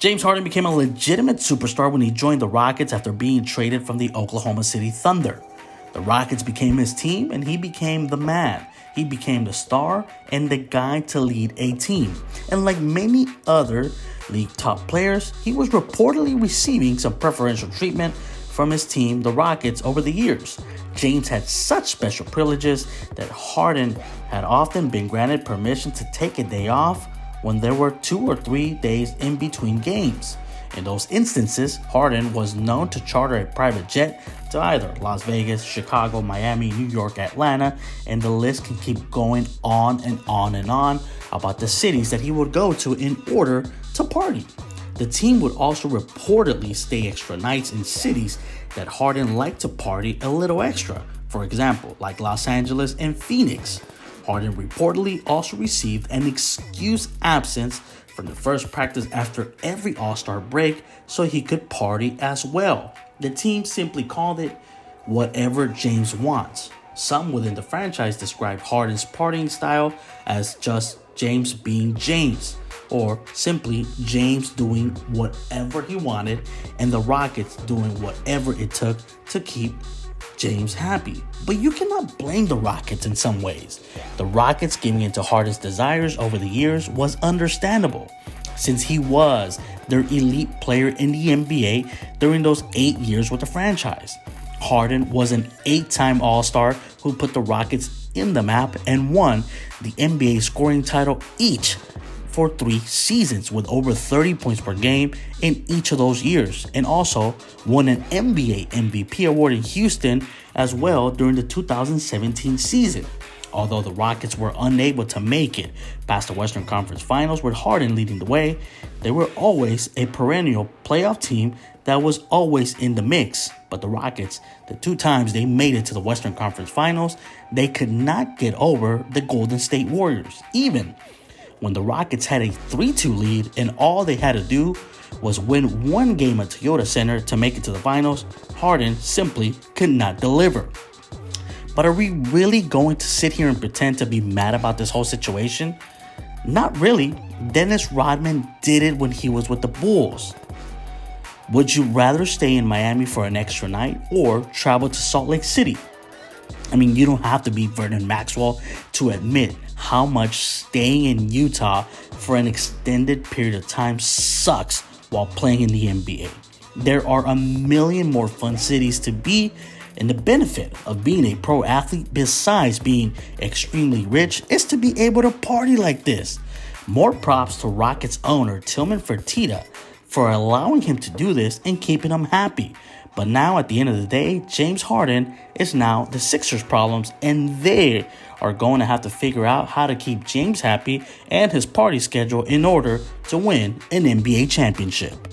James Harden became a legitimate superstar when he joined the Rockets after being traded from the Oklahoma City Thunder. The Rockets became his team and he became the man. He became the star and the guy to lead a team. And like many other league top players, he was reportedly receiving some preferential treatment from his team, the Rockets, over the years. James had such special privileges that Harden had often been granted permission to take a day off when there were 2 or 3 days in between games. In those instances, Harden was known to charter a private jet to either Las Vegas, Chicago, Miami, New York, Atlanta, and the list can keep going on and on and on about the cities that he would go to in order to party. The team would also reportedly stay extra nights in cities that Harden liked to party a little extra. For example, like Los Angeles and Phoenix. Harden reportedly also received an excuse absence from the first practice after every All-Star break so he could party as well. The team simply called it whatever James wants. Some within the franchise described Harden's partying style as just James being James, or simply James doing whatever he wanted and the Rockets doing whatever it took to keep James happy. But you cannot blame the Rockets in some ways. The Rockets giving into Harden's desires over the years was understandable, since he was their elite player in the NBA during those 8 years with the franchise. Harden was an 8-time All-Star who put the Rockets in the map and won the NBA scoring title each for 3 seasons with over 30 points per game in each of those years, and also won an NBA MVP award in Houston as well during the 2017 season. Although the Rockets were unable to make it past the Western Conference Finals with Harden leading the way, they were always a perennial playoff team that was always in the mix. But the Rockets, the 2 times they made it to the Western Conference Finals, they could not get over the Golden State Warriors. Even when the Rockets had a 3-2 lead and all they had to do was win 1 game at Toyota Center to make it to the finals, Harden simply could not deliver. But are we really going to sit here and pretend to be mad about this whole situation? Not really. Dennis Rodman did it when he was with the Bulls. Would you rather stay in Miami for an extra night or travel to Salt Lake City? I mean, you don't have to be Vernon Maxwell to admit how much staying in Utah for an extended period of time sucks while playing in the NBA. There are a million more fun cities to be, and the benefit of being a pro athlete besides being extremely rich is to be able to party like this. More props to Rockets owner Tillman Fertitta for allowing him to do this and keeping him happy. But now at the end of the day, James Harden is now the Sixers' problems, and they are going to have to figure out how to keep James happy and his party schedule in order to win an NBA championship.